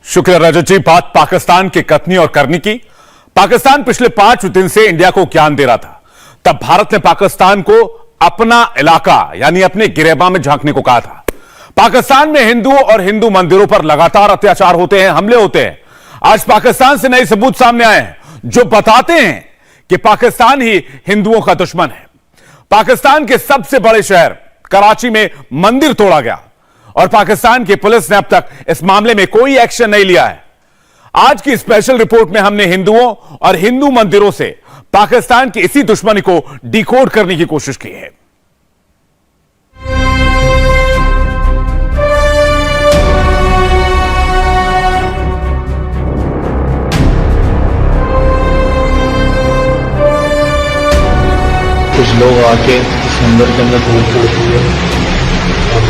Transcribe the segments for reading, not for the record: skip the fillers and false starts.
शुक्र रजत जी, बात पाकिस्तान के कथनी और करनी की। पाकिस्तान पिछले 5 दिन से इंडिया को ज्ञान दे रहा था। तब भारत ने पाकिस्तान को अपना इलाका यानी अपने गिरेबान में झांकने को कहा था। पाकिस्तान में हिंदुओं और हिंदू मंदिरों पर लगातार अत्याचार होते हैं, हमले होते हैं। आज पाकिस्तान से नए सबूत सामने आए हैं जो बताते हैं कि पाकिस्तान ही हिंदुओं का दुश्मन है। पाकिस्तान के सबसे बड़े शहर कराची में मंदिर तोड़ा गया और पाकिस्तान की पुलिस ने अब तक इस मामले में कोई एक्शन नहीं लिया है। आज की स्पेशल रिपोर्ट में हमने हिंदुओं और हिंदू मंदिरों से पाकिस्तान की इसी दुश्मनी को डिकोड करने की कोशिश की है। कुछ लोग आके इस मंदिर के अंदर तोड़ फोड़ किए और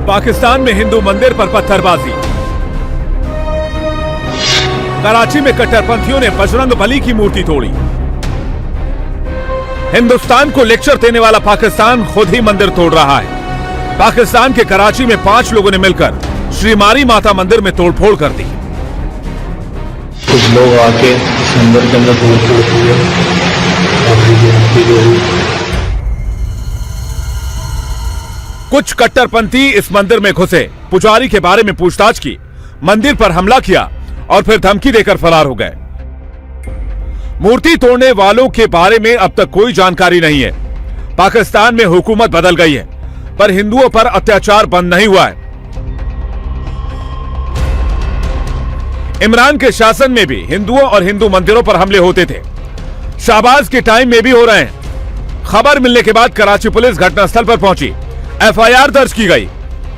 पाकिस्तान में हिंदू मंदिर पर पत्थरबाजी। कराची में कट्टरपंथियों ने बजरंग बली की मूर्ति तोड़ी। हिंदुस्तान को लेक्चर देने वाला पाकिस्तान खुद ही मंदिर तोड़ रहा है। पाकिस्तान के कराची में 5 लोगों ने मिलकर श्रीमारी माता मंदिर में तोड़फोड़ कर दी। कुछ लोग आके इस मंदिर के अंदर तोड़ फोड़ किए और कुछ कट्टरपंथी इस मंदिर में घुसे, पुजारी के बारे में पूछताछ की, मंदिर पर हमला किया और फिर धमकी देकर फरार हो गए। मूर्ति तोड़ने वालों के बारे में अब तक कोई जानकारी नहीं है। पाकिस्तान में हुकूमत बदल गई है पर हिंदुओं पर अत्याचार बंद नहीं हुआ है। इमरान के शासन में भी हिंदुओं और हिंदू मंदिरों पर हमले होते थे। शाहबाज के टाइम में भी हो रहे हैं। खबर मिलने के बाद कराची पुलिस घटनास्थल पर पहुंची, एफआईआर दर्ज की गई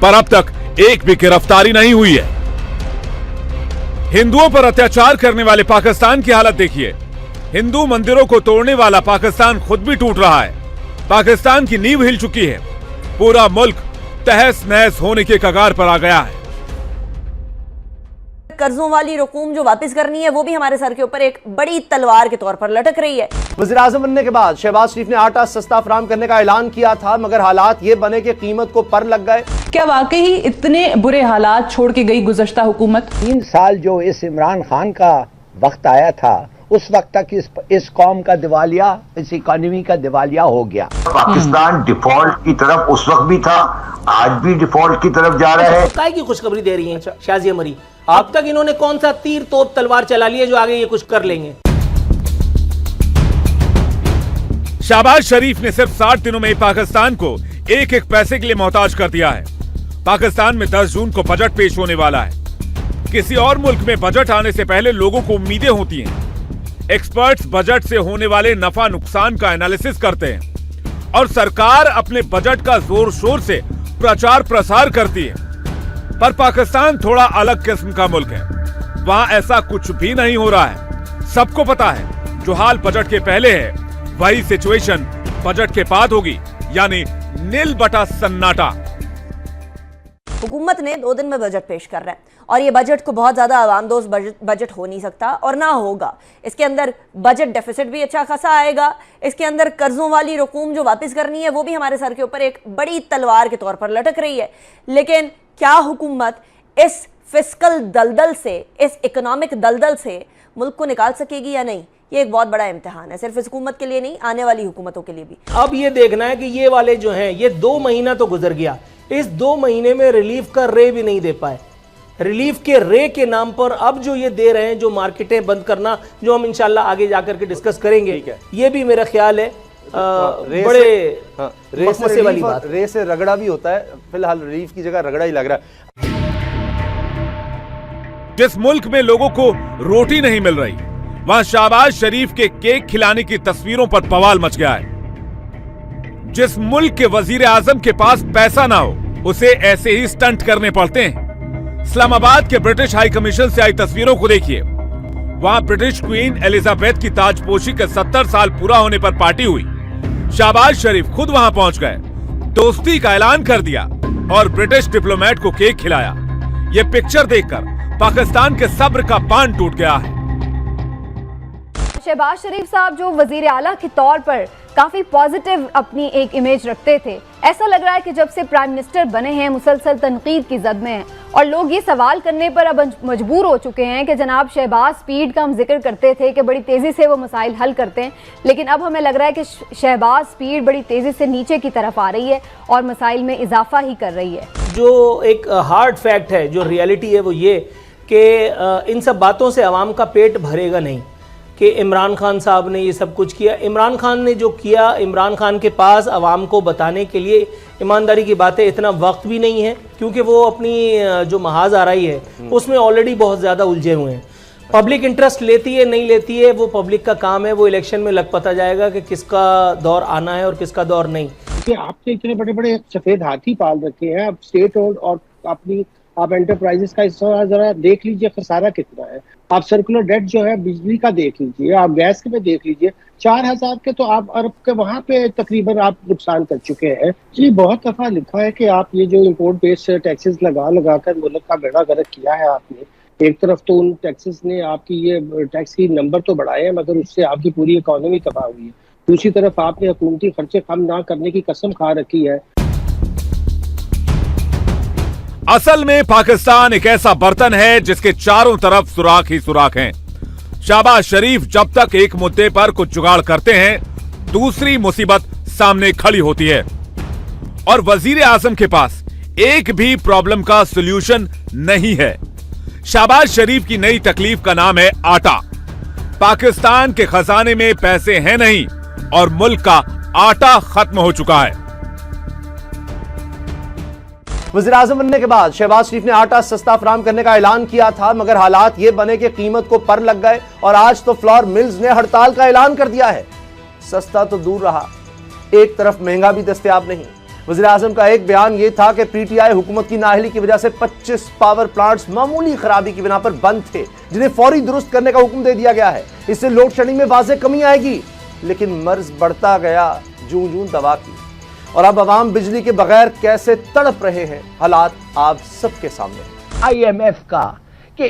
पर अब तक एक भी गिरफ्तारी नहीं हुई है। हिंदुओं पर अत्याचार करने वाले पाकिस्तान की हालत देखिए। हिंदू मंदिरों को तोड़ने वाला पाकिस्तान खुद भी टूट रहा है। पाकिस्तान की नींव हिल चुकी है। पूरा मुल्क तहस नहस होने के कगार पर आ गया है। कर्जों वाली रकूम जो वापस करनी है वो भी हमारे सर के ऊपर एक बड़ी तलवार के तौर पर लटक रही है। वज़ीर-ए-आज़म बनने के बाद शहबाज शरीफ ने आटा सस्ता फराहम करने का ऐलान किया था, मगर हालात ये बने कि कीमत को पर लग गए। क्या वाकई ही इतने बुरे हालात छोड़ के गई गुज़श्ता हुकूमत? 3 साल जो इस इमरान खान का वक्त आया था उस वक्त तक इस कौम का दिवालिया, इस इकॉनमी का दिवालिया हो गया। पाकिस्तान डिफॉल्ट की तरफ उस वक्त भी था, आज भी डिफॉल्ट की तरफ जा रहा है। काय की खुशखबरी दे रही है शाजिया मरी? अब तक इन्होंने कौन सा तीर तोप तलवार चला ली है जो आगे ये कुछ कर लेंगे? शहबाज शरीफ ने सिर्फ 60 दिनों में ही पाकिस्तान को एक एक पैसे के लिए मोहताज कर दिया है। पाकिस्तान में 10 जून को बजट पेश होने वाला है। किसी और मुल्क में बजट आने से पहले लोगों को उम्मीदें होती हैं। एक्सपर्ट्स बजट से होने वाले नफा नुकसान का एनालिसिस करते हैं और सरकार अपने बजट का जोर शोर से प्रचार प्रसार करती है। पर पाकिस्तान थोड़ा अलग किस्म का मुल्क है। वहां ऐसा कुछ भी नहीं हो रहा है। सबको पता है जो हाल बजट के पहले है वही सिचुएशन बजट के बाद होगी, यानी नील बटा सन्नाटा। हुकूमत ने 2 दिन में बजट पेश कर रहा है और ये बजट को बहुत ज्यादा आवाम दोस्त बजट हो नहीं सकता और ना होगा। इसके अंदर बजट डेफिसिट भी अच्छा खासा आएगा। इसके अंदर कर्जों वाली रकूम जो वापस करनी है वो भी हमारे सर के ऊपर एक बड़ी तलवार के तौर पर लटक रही है। लेकिन क्या हुकूमत इस फिस्कल दलदल से, इस इकोनॉमिक दलदल से मुल्क को निकाल सकेगी या नहीं? ये एक बहुत बड़ा इम्तिहान है, सिर्फ इस हुकूमत के लिए नहीं, आने वाली हुकूमतों के लिए भी। अब ये देखना है कि ये वाले जो हैं, ये 2 महीना तो गुजर गया, इस 2 महीने में रिलीफ का रे भी नहीं दे पाए। रिलीफ के रे के नाम पर अब जो ये दे रहे हैं, जो मार्केटें बंद करना, जो हम इंशाल्लाह आगे जाकर के डिस्कस करेंगे, ये भी मेरा ख्याल है बड़े मसले वाली बात। रे से रगड़ा भी होता है, फिलहाल रिलीफ की जगह रगड़ा ही लग रहा है। जिस मुल्क में लोगों को रोटी नहीं मिल रही वहां शहबाज शरीफ के केक खिलाने की तस्वीरों पर बवाल मच गया है। जिस मुल्क के वजीर-ए-आज़म के पास पैसा ना हो उसे ऐसे ही स्टंट करने पड़ते हैं। इस्लामाबाद के ब्रिटिश हाई कमीशन से आई तस्वीरों को देखिए। वहां ब्रिटिश क्वीन एलिजाबेथ की ताजपोशी के 70 साल पूरा होने पर पार्टी हुई। शहबाज शरीफ खुद वहां पहुंच गए, दोस्ती का ऐलान कर दिया और ब्रिटिश डिप्लोमेट को केक खिलाया। ये पिक्चर देखकर पाकिस्तान के सब्र का बांध टूट गया है। शहबाज शरीफ साहब जो वजीर आला के तौर पर काफ़ी पॉजिटिव अपनी एक इमेज रखते थे, ऐसा लग रहा है कि जब से प्राइम मिनिस्टर बने हैं मुसलसल तनकीद की जद में हैं और लोग ये सवाल करने पर अब मजबूर हो चुके हैं कि जनाब शहबाज स्पीड का हम जिक्र करते थे कि बड़ी तेज़ी से वो मसाइल हल करते हैं, लेकिन अब हमें लग रहा है कि शहबाज स्पीड बड़ी तेज़ी से नीचे की तरफ आ रही है और मसाइल में इजाफा ही कर रही है। जो एक हार्ड फैक्ट है, जो रियलिटी है, वो ये कि इन सब बातों से आवाम का पेट भरेगा नहीं कि इमरान खान साहब ने ये सब कुछ किया। इमरान खान ने जो किया, इमरान खान के पास आवाम को बताने के लिए ईमानदारी की बात है इतना वक्त भी नहीं है, क्योंकि वो अपनी जो महाज आ रही है उसमें ऑलरेडी बहुत ज़्यादा उलझे हुए हैं। पब्लिक इंटरेस्ट लेती है नहीं लेती है वो पब्लिक का काम है, वो इलेक्शन में लग पता जाएगा कि किसका दौर आना है और किसका दौर नहीं। आपने इतने बड़े बड़े सफ़ेद हाथी पाल रखे हैं, अब स्टेट और अपनी आप एंटरप्राइजेस का जरा देख लीजिए खसारा कितना है। आप सर्कुलर डेट जो है बिजली का देख लीजिए, आप गैस के पे देख लीजिए, 4000 के तो आप अरब के वहाँ पे तकरीबन आप नुकसान कर चुके हैं। जी बहुत दफा लिखा है कि आप ये जो इम्पोर्ट बेस्ड टैक्सेस लगा कर मुल्क का बेड़ा गर्क किया है आपने। एक तरफ तो उन टैक्सेस ने आपकी ये टैक्स की नंबर तो बढ़ाए हैं मगर उससे आपकी पूरी इकोनॉमी तबाह हुई है। दूसरी तरफ आपने हुकूमती खर्चे कम ना करने की कसम खा रखी है। असल में पाकिस्तान एक ऐसा बर्तन है जिसके चारों तरफ सुराख ही सुराख हैं। शहबाज शरीफ जब तक एक मुद्दे पर कुछ जुगाड़ करते हैं, दूसरी मुसीबत सामने खड़ी होती है और वजीर आजम के पास एक भी प्रॉब्लम का सॉल्यूशन नहीं है। शहबाज शरीफ की नई तकलीफ का नाम है आटा। पाकिस्तान के खजाने में पैसे हैं नहीं और मुल्क का आटा खत्म हो चुका है। वज़ीर आज़म बनने के बाद शहबाज शरीफ ने आटा सस्ता फराहम करने का ऐलान किया था, मगर हालात ये बने कि कीमत को पर लग गए और आज तो फ्लोर मिल्स ने हड़ताल का ऐलान कर दिया है। सस्ता तो दूर रहा, एक तरफ महंगा भी दस्तयाब नहीं। वज़ीर आज़म का एक बयान ये था कि पीटीआई हुकूमत की नाअहली की वजह से 25 पावर प्लांट्स मामूली खराबी की बिना पर बंद थे, जिन्हें फौरी दुरुस्त करने का हुक्म दे दिया गया है। इससे लोड शेडिंग में वाज़ेह कमी आएगी, लेकिन मर्ज बढ़ता गया जूं जूं दवा की और अब अवाम बिजली के बगैर कैसे तड़प रहे हैं। हालात आप सबके सामने। IMF का कि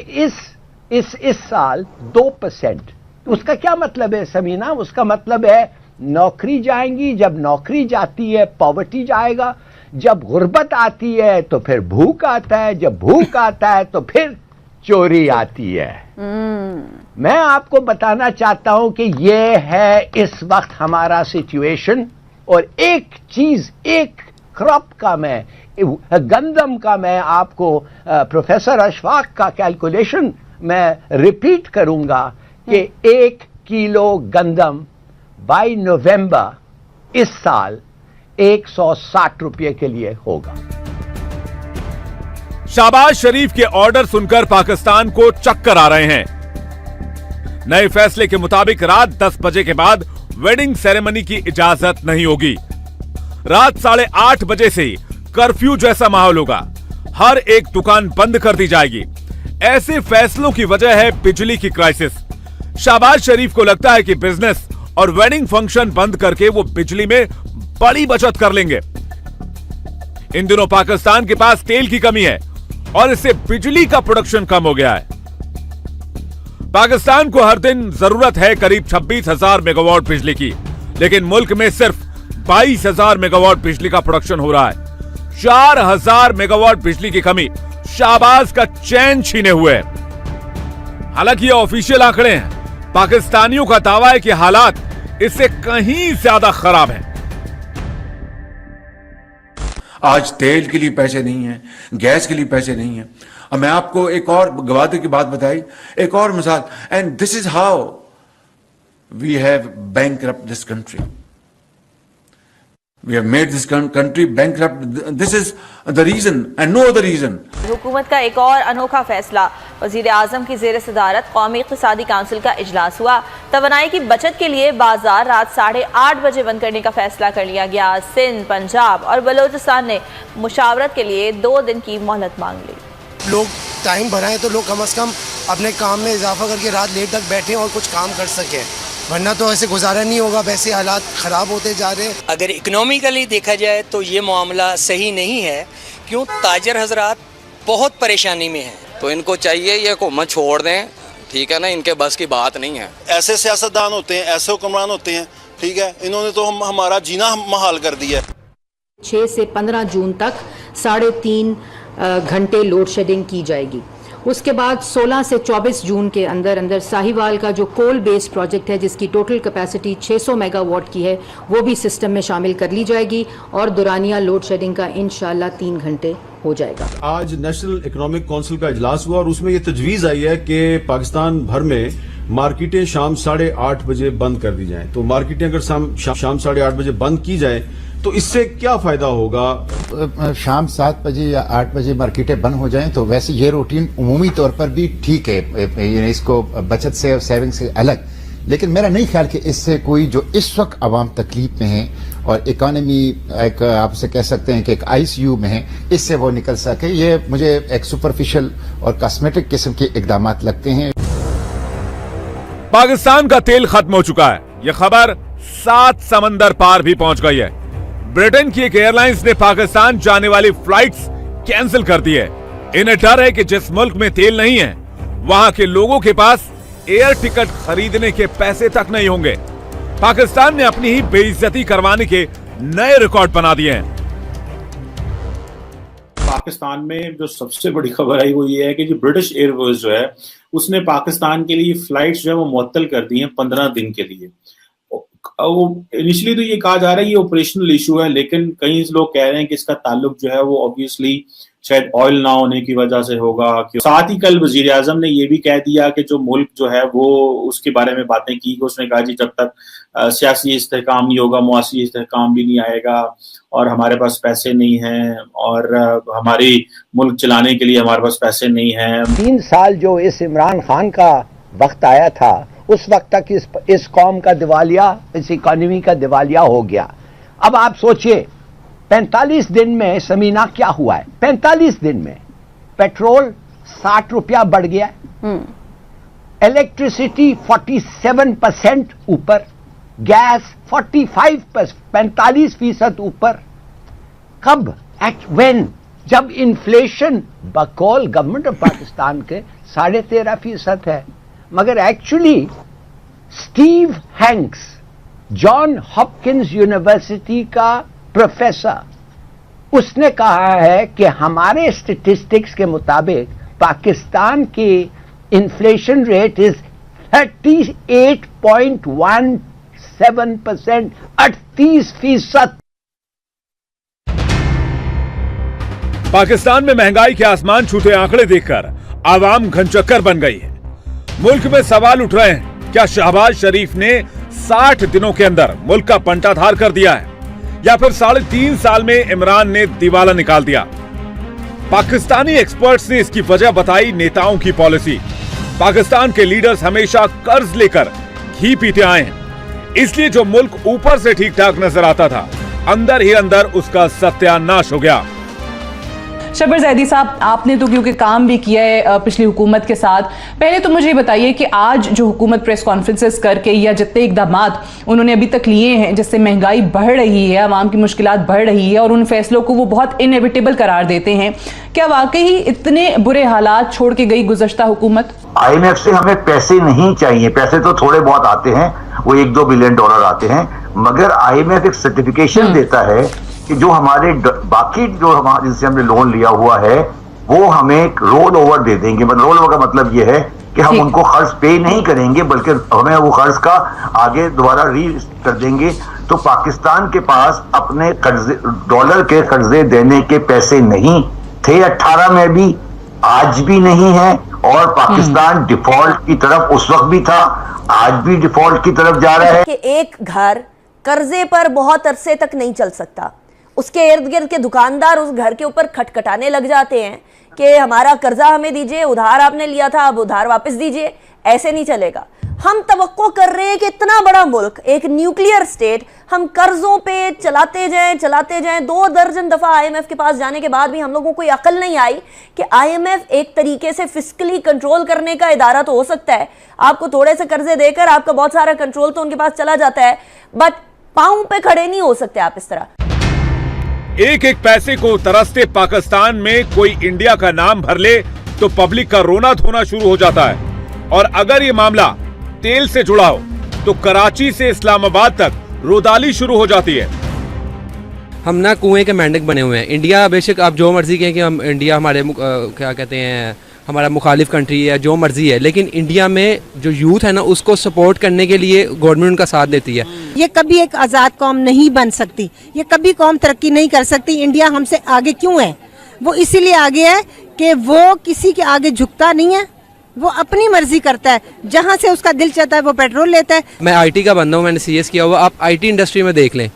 इस साल 2%, उसका क्या मतलब है समीना? उसका मतलब है नौकरी जाएंगी, जब नौकरी जाती है पॉवर्टी जाएगा, जब गुर्बत आती है तो फिर भूख आता है, जब भूख आता है तो फिर चोरी आती है। मैं आपको बताना चाहता हूं कि यह है इस वक्त हमारा सिचुएशन। और एक चीज, एक क्रॉप का मैं, गंदम का मैं आपको प्रोफेसर अशफाक का कैलकुलेशन मैं रिपीट करूंगा कि 1 किलो गंदम बाय नवंबर इस साल 160 रुपये के लिए होगा। शहबाज शरीफ के ऑर्डर सुनकर पाकिस्तान को चक्कर आ रहे हैं। नए फैसले के मुताबिक रात 10 बजे के बाद वेडिंग सेरेमनी की इजाजत नहीं होगी। रात 8:30 बजे से कर्फ्यू जैसा माहौल होगा। हर एक दुकान बंद कर दी जाएगी। ऐसे फैसलों की वजह है बिजली की क्राइसिस। शहबाज शरीफ को लगता है कि बिजनेस और वेडिंग फंक्शन बंद करके वो बिजली में बड़ी बचत कर लेंगे। इन दिनों पाकिस्तान के पास तेल की कमी है और इससे बिजली का प्रोडक्शन कम हो गया है। पाकिस्तान को हर दिन जरूरत है करीब 26,000 मेगावाट बिजली की, लेकिन मुल्क में सिर्फ 22,000 मेगावाट बिजली का प्रोडक्शन हो रहा है। 4,000 मेगावाट बिजली की कमी शहबाज का चैन छीने हुए है। हालांकि ये ऑफिशियल आंकड़े हैं। पाकिस्तानियों का दावा है कि हालात इससे कहीं ज्यादा खराब हैं। आज तेल के लिए पैसे नहीं है, गैस के लिए पैसे नहीं है। अब मैं आपको एक और गवादे की बात बताई, एक और मिसाल, and this is how we have bankrupt this country. We have made this country bankrupt. This is the reason and no other reason. हुकूमत का एक और अनोखा फैसला, वजीर आजम की जेर सदारत कौमी इक़्तिसादी काउंसिल का इजलास हुआ। तवानाई की बचत के लिए बाजार रात 8:30 बजे बंद करने का फैसला कर लिया गया। सिंध, पंजाब और बलोचिस्तान ने मुशावरत के लिए 2 दिन की मोहलत मांग ली। लोग टाइम भराएं तो लोग कम से कम अपने काम में इजाफा करके रात लेट तक बैठें और कुछ काम कर सकें, वरना तो ऐसे गुजारा नहीं होगा। वैसे हालात ख़राब होते जा रहे हैं। अगर इकोनॉमिकली देखा जाए तो ये मामला सही नहीं है, क्यों ताजर हजरात बहुत परेशानी में हैं। तो इनको चाहिए ये हुकूमत छोड़ दें, ठीक है ना, इनके बस की बात नहीं है। ऐसे सियासतदान होते हैं, ऐसे हुक्मरान होते हैं, ठीक है, इन्होंने तो हमारा जीना महाल कर दिया है। 6 से 15 जून तक 3.5 घंटे लोड शेडिंग की जाएगी। उसके बाद 16 से 24 जून के अंदर साहिवाल का जो कोल बेस्ड प्रोजेक्ट है, जिसकी टोटल कैपेसिटी 600 मेगावाट की है, वो भी सिस्टम में शामिल कर ली जाएगी और दुरानिया लोड शेडिंग का इंशाल्लाह 3 घंटे हो जाएगा। आज नेशनल इकोनॉमिक काउंसिल का इजलास हुआ और उसमें ये तजवीज आई है कि पाकिस्तान भर में मार्केटें शाम 8:30 बजे बंद कर दी जाएं। तो मार्केटें अगर शाम 8:30 बजे बंद की जाएं तो इससे क्या फायदा होगा? शाम 7 बजे या 8 बजे मार्केटें बंद हो जाएं तो वैसे ये रूटीन उमूमी तौर पर भी ठीक है, इसको बचत से और सेविंग से अलग, लेकिन मेरा नहीं ख्याल कि इससे कोई जो इस वक्त आवाम तकलीफ में है और इकोनॉमी एक आप उसे कह सकते हैं कि एक ICU में है, इससे वो निकल सके। ये मुझे एक सुपरफिशियल और कॉस्मेटिक किस्म के इकदामात लगते हैं। पाकिस्तान का तेल खत्म हो चुका है, यह खबर 7 समंदर पार भी पहुंच गई है। ब्रिटेन की एक एयरलाइंस ने पाकिस्तान जाने वाली फ्लाइट्स कैंसिल कर दी है। इन्हें डर है कि जिस मुल्क में तेल नहीं है, वहां के लोगों के पास एयर टिकट खरीदने के पैसे तक नहीं होंगे। पाकिस्तान ने अपनी ही बेइज्जती करवाने के नए रिकॉर्ड बना दिए हैं। पाकिस्तान में जो सबसे बड़ी खबर आई वो ये है कि जो ब्रिटिश एयरवेज जो है उसने पाकिस्तान के लिए फ्लाइट्स जो है वो मुअत्तल कर दी हैं 15 दिन के लिए। वो इनिशियली तो ये कहा जा रहा है ये ऑपरेशनल इशू है, लेकिन कई लोग कह रहे हैं कि इसका ताल्लुक जो है वो ऑब्वियसली शायद ऑयल ना होने की वजह से होगा। साथ ही कल वजीर आजम ने ये भी कह दिया कि जो मुल्क जो है वो उसके बारे में बातें की, उसने कहा जी जब तक सियासी इस्तेहकाम नहीं होगा, मुआशी इस्तेहकाम भी नहीं आएगा और हमारे पास पैसे नहीं हैं और हमारी मुल्क चलाने के लिए हमारे पास पैसे नहीं हैं। 3 साल जो इस इमरान खान का वक्त आया था, उस वक्त तक इस कौम का दिवालिया, इस इकोनॉमी का दिवालिया हो गया। अब आप सोचिए 45 दिन में समीना क्या हुआ है? 45 दिन में पेट्रोल 60 रुपया बढ़ गया, इलेक्ट्रिसिटी 47% ऊपर, गैस 45% ऊपर। कब? व्हेन? जब इन्फ्लेशन बकौल गवर्नमेंट ऑफ पाकिस्तान के 13.5% है, मगर actually Steve Hanks John Hopkins university का प्रोफेसर, उसने कहा है कि हमारे स्टैटिस्टिक्स के मुताबिक पाकिस्तान की इन्फ्लेशन रेट इज 38.17%, 38%। पाकिस्तान में महंगाई के आसमान छूते आंकड़े देखकर आवाम घनचक्कर बन गई है। मुल्क में सवाल उठ रहे हैं, क्या शहबाज शरीफ ने 60 दिनों के अंदर मुल्क का पंटाधार कर दिया है या फिर 3.5 साल में इमरान ने दिवाला निकाल दिया? पाकिस्तानी एक्सपर्ट्स ने इसकी वजह बताई नेताओं की पॉलिसी। पाकिस्तान के लीडर्स हमेशा कर्ज लेकर घी पीते आए हैं, इसलिए जो मुल्क ऊपर से ठीक ठाक नजर आता था, अंदर ही अंदर उसका सत्यानाश हो गया। शब्बर ज़ैदी साहब, आपने तो क्योंकि काम भी किया है पिछली हुकूमत के साथ, पहले तो मुझे बताइए कि आज जो हुकूमत प्रेस कॉन्फ्रेंसेस करके या जितने इकदामात उन्होंने अभी तक लिए हैं, जिससे महंगाई बढ़ रही है, आवाम की मुश्किलात बढ़ रही है और उन फैसलों को वो बहुत इनएविटेबल करार देते हैं, क्या वाकई इतने बुरे हालात छोड़ के गई गुज़श्ता हुकूमत? IMF से हमें पैसे नहीं चाहिए, पैसे तो थोड़े बहुत आते हैं, वो $1-2 बिलियन आते हैं, मगर IMF एक सर्टिफिकेशन देता है कि जो हमारे बाकी जो हमारे जिनसे हमने लोन लिया हुआ है वो हमें रोल ओवर दे देंगे। रोल ओवर का मतलब ये है कि हम उनको कर्ज पे नहीं करेंगे, बल्कि हमें वो कर्ज का आगे दोबारा री कर देंगे। तो पाकिस्तान के पास अपने कर्जे, डॉलर के कर्जे देने के पैसे नहीं थे 18 में भी, आज भी नहीं है, और पाकिस्तान डिफॉल्ट की तरफ उस वक्त भी था, आज भी डिफॉल्ट की तरफ जा रहा है। कि एक घर कर्जे पर बहुत अरसे तक नहीं चल सकता, उसके इर्द गिर्द के दुकानदार उस घर के ऊपर खटखटाने लग जाते हैं कि हमारा कर्जा हमें दीजिए, उधार आपने लिया था अब उधार वापस दीजिए। ऐसे नहीं चलेगा। हम तवक्को कर रहे हैं कि इतना बड़ा मुल्क, एक न्यूक्लियर स्टेट, हम कर्जों पे चलाते जाएं 2 दर्जन दफा IMF के पास जाने के बाद भी हम लोगों को अकल नहीं आई कि IMF एक तरीके से फिस्कली कंट्रोल करने का इदारा तो हो सकता है, आपको थोड़े से कर्जे देकर आपका बहुत सारा कंट्रोल तो उनके पास चला जाता है, बट पांव पे खड़े नहीं हो सकते आप इस तरह। एक एक पैसे को तरसते पाकिस्तान में कोई इंडिया का नाम भर ले तो पब्लिक का रोना धोना शुरू हो जाता है, और अगर ये मामला तेल से जुड़ा हो तो कराची से इस्लामाबाद तक रोदाली शुरू हो जाती है। हम ना कुएं के मेंढक बने हुए हैं। इंडिया बेशक आप जो मर्जी कहें कि हम इंडिया हमारे क्या कहते हैं हमारा मुखालिफ कंट्री है, जो मर्जी है, लेकिन इंडिया में जो यूथ है ना उसको सपोर्ट करने के लिए गवर्नमेंट उनका साथ देती है। ये कभी एक आज़ाद कौम नहीं बन सकती, ये कभी कौम तरक्की नहीं कर सकती। इंडिया हमसे आगे क्यों है? वो इसीलिए आगे है कि वो किसी के आगे झुकता नहीं है, वो अपनी मर्जी करता है, जहाँ से उसका दिल चाहता है वो पेट्रोल लेता है। मैं आईटी का बंदा हूँ, मैंने सीएस किया हुआ। आप आईटी इंडस्ट्री में देख लें,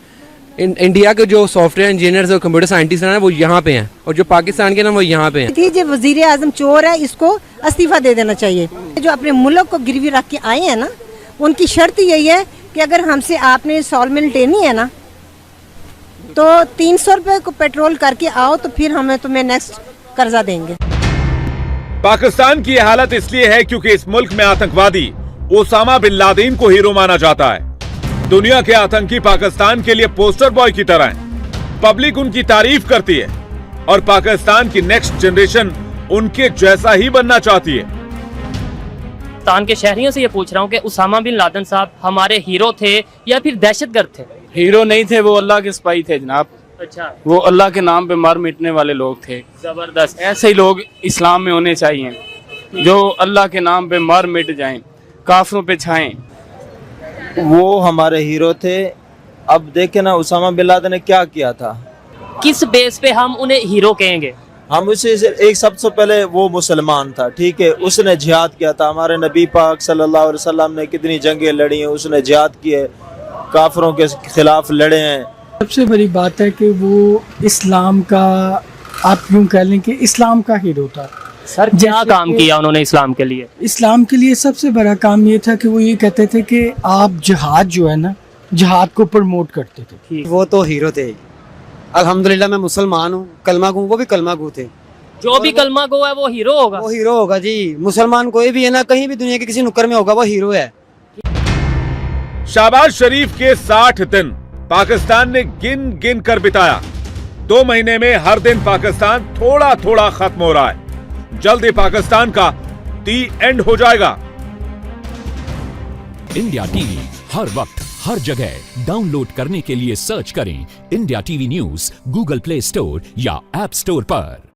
इंडिया के जो सॉफ्टवेयर इंजीनियर्स और कंप्यूटर साइंटिस्ट हैं वो यहाँ पे हैं, और जो पाकिस्तान के ना वो यहाँ पे हैं। जो वजीर आजम चोर है, इसको इस्तीफा दे देना चाहिए। जो अपने मुल्क को गिरवी रख के आए हैं ना, उनकी शर्त यही है कि अगर हमसे आपने इंस्टॉलमेंट लेनी है ना तो 300 रुपये को पेट्रोल करके आओ, तो फिर हमें तुम्हें नेक्स्ट कर्जा देंगे। पाकिस्तान की यह हालत इसलिए है क्योंकि इस मुल्क में आतंकवादी ओसामा बिन लादेन को हीरो माना जाता है। दुनिया के आतंकी पाकिस्तान के लिए पोस्टर बॉय की तरह हैं। पब्लिक उनकी तारीफ करती है और पाकिस्तान की नेक्स्ट जनरेशन उनके जैसा ही बनना चाहती है। पाकिस्तान के शहरियों से ये पूछ रहा हूँ कि उसामा बिन लादेन साहब हमारे हीरो थे या फिर दहशतगर्द थे? हीरो नहीं थे, वो अल्लाह के सिपाही थे जनाब। अच्छा, वो अल्लाह के नाम पे मार मिटने वाले लोग थे। जबरदस्त। ऐसे ही लोग इस्लाम में होने चाहिए, जो अल्लाह के नाम पे मार मिट जाएं, काफरों पे छाएं। वो हमारे हीरो थे। अब देखे ना उसामा बिन लादेन ने क्या किया था। किस बेस पे हम उन्हें हीरो कहेंगे? हम उसे एक सबसे पहले वो मुसलमान था, ठीक है, उसने जिहाद किया था। हमारे नबी पाक सल्लल्लाहु अलैहि वसल्लम ने कितनी जंगें लड़ी हैं, उसने जिहाद किए, काफरों के खिलाफ लड़े हैं। सबसे बड़ी बात है कि वो इस्लाम का, आप यूँ कह लें कि इस्लाम का हीरो था। सर क्या काम किया उन्होंने इस्लाम के लिए? इस्लाम के लिए सबसे बड़ा काम ये था कि वो ये कहते थे कि आप जिहाद जो है ना, जिहाद को प्रमोट करते थे। वो तो हीरो थे। अल्हम्दुलिल्लाह मैं मुसलमान हूँ, कलमा गो, वो भी कलमा गो थे। जो भी कलमा गो है वो हीरो होगा। वो हीरो होगा जी। मुसलमान कोई भी है ना, कहीं भी दुनिया के किसी नुक्कड़ में होगा, वो हीरो है। शहबाज शरीफ के 60 दिन पाकिस्तान ने गिन गिन कर बिताया। 2 महीने में हर दिन पाकिस्तान थोड़ा थोड़ा खत्म हो रहा है। जल्द ही पाकिस्तान का दी एंड हो जाएगा। इंडिया टीवी हर वक्त हर जगह डाउनलोड करने के लिए सर्च करें India TV news Google play store या ऐप स्टोर पर।